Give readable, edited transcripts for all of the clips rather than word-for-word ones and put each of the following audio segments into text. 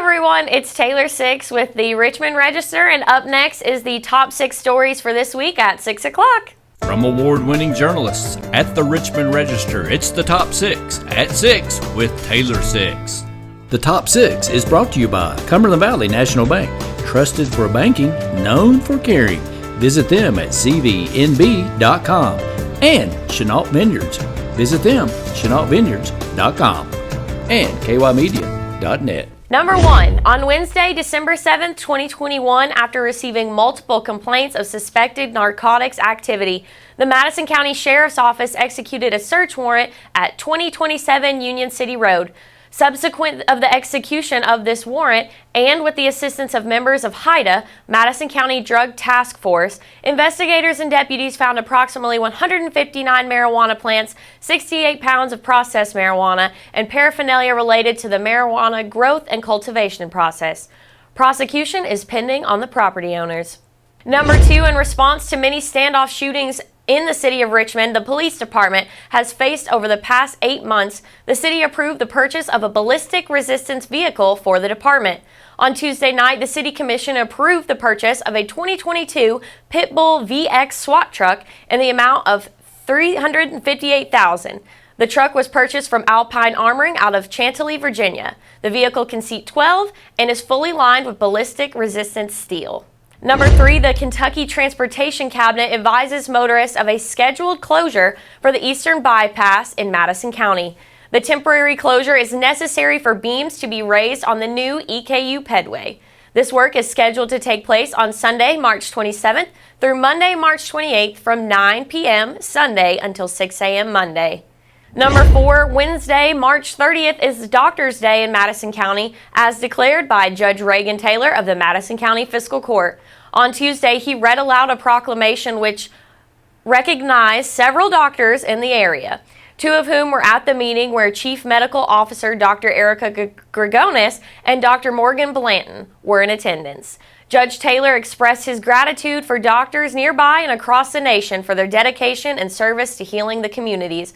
everyone, it's Taylor 6 with the Richmond Register, and up next is the top 6 stories for this week at 6 o'clock. From award-winning journalists at the Richmond Register, it's the top 6 at 6 with Taylor 6. The top 6 is brought to you by Cumberland Valley National Bank, trusted for banking, known for caring. Visit them at cvnb.com. And Chenault Vineyards. Visit them, ChenaultVineyards.com. And kymedia.net. Number 1. On Wednesday, December 7th, 2021, after receiving multiple complaints of suspected narcotics activity, the Madison County Sheriff's Office executed a search warrant at 2027 Union City Road. Subsequent of the execution of this warrant, and with the assistance of members of HIDA, Madison County Drug Task Force, investigators and deputies found approximately 159 marijuana plants, 68 pounds of processed marijuana, and paraphernalia related to the marijuana growth and cultivation process. Prosecution is pending on the property owners. Number 2, in response to many standoff shootings in the city of Richmond, the police department has faced over the past 8 months. The city approved the purchase of a ballistic resistance vehicle for the department. On Tuesday night, the city commission approved the purchase of a 2022 Pitbull VX SWAT truck in the amount of $358,000. The truck was purchased from Alpine Armoring out of Chantilly, Virginia. The vehicle can seat 12 and is fully lined with ballistic resistance steel. Number 3, the Kentucky Transportation Cabinet advises motorists of a scheduled closure for the Eastern Bypass in Madison County. The temporary closure is necessary for beams to be raised on the new EKU pedway. This work is scheduled to take place on Sunday, March 27th through Monday, March 28th from 9 p.m. Sunday until 6 a.m. Monday. Number 4, Wednesday, March 30th is Doctor's Day in Madison County, as declared by Judge Reagan Taylor of the Madison County Fiscal Court. On Tuesday, he read aloud a proclamation which recognized several doctors in the area, 2 of whom were at the meeting where Chief Medical Officer Dr. Erica Gregonis and Dr. Morgan Blanton were in attendance. Judge Taylor expressed his gratitude for doctors nearby and across the nation for their dedication and service to healing the communities.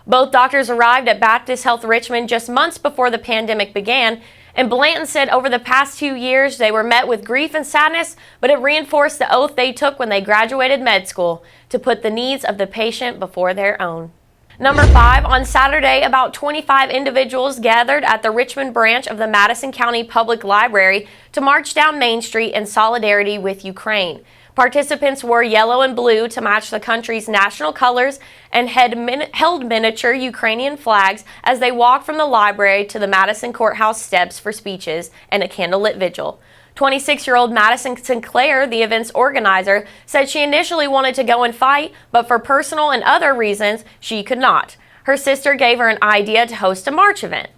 Both doctors arrived at Baptist Health Richmond just months before the pandemic began, and Blanton said over the past 2 years they were met with grief and sadness, but it reinforced the oath they took when they graduated med school to put the needs of the patient before their own. Number 5, on Saturday, about 25 individuals gathered at the Richmond branch of the Madison County Public Library to march down Main Street in solidarity with Ukraine. Participants wore yellow and blue to match the country's national colors and held miniature Ukrainian flags as they walked from the library to the Madison Courthouse steps for speeches and a candlelit vigil. 26-year-old Madison Sinclair, the event's organizer, said she initially wanted to go and fight, but for personal and other reasons, she could not. Her sister gave her an idea to host a march event.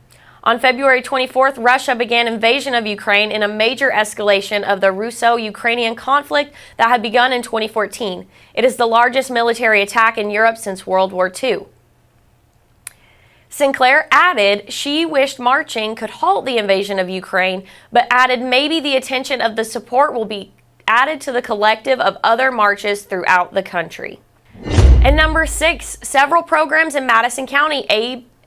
On February 24th, Russia began invasion of Ukraine in a major escalation of the Russo-Ukrainian conflict that had begun in 2014. It is the largest military attack in Europe since World War II. Sinclair added she wished marching could halt the invasion of Ukraine, but added maybe the attention of the support will be added to the collective of other marches throughout the country. And number 6, several programs in Madison County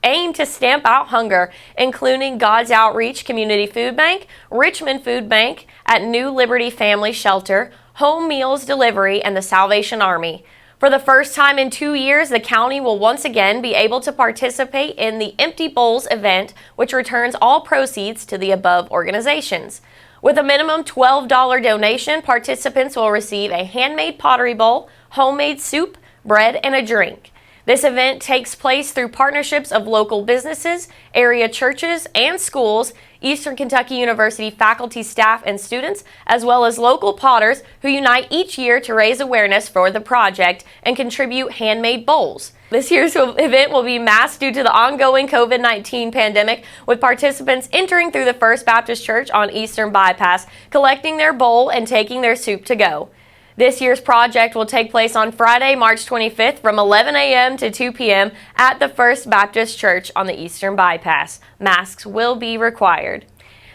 aim to stamp out hunger, including God's Outreach Community Food Bank, Richmond Food Bank at New Liberty Family Shelter, Home Meals Delivery, and the Salvation Army. For the first time in 2 years, the county will once again be able to participate in the Empty Bowls event, which returns all proceeds to the above organizations. With a minimum $12 donation, participants will receive a handmade pottery bowl, homemade soup, bread, and a drink. This event takes place through partnerships of local businesses, area churches, and schools, Eastern Kentucky University faculty, staff, and students, as well as local potters who unite each year to raise awareness for the project and contribute handmade bowls. This year's event will be masked due to the ongoing COVID-19 pandemic, with participants entering through the First Baptist Church on Eastern Bypass, collecting their bowl and taking their soup to go. This year's project will take place on Friday, March 25th from 11 a.m. to 2 p.m. at the First Baptist Church on the Eastern Bypass. Masks will be required.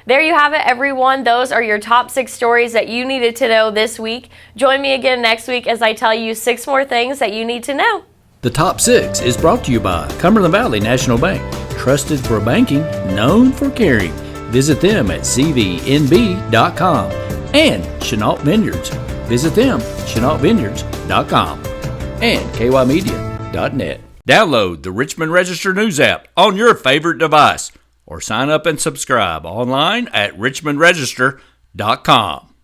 There you have it, everyone. Those are your top 6 stories that you needed to know this week. Join me again next week as I tell you 6 more things that you need to know. The top 6 is brought to you by Cumberland Valley National Bank, trusted for banking, known for caring. Visit them at cvnb.com. And Chenault Vineyards. Visit them, ChenaultVineyards.com. And kymedia.net. Download the Richmond Register News app on your favorite device or sign up and subscribe online at richmondregister.com.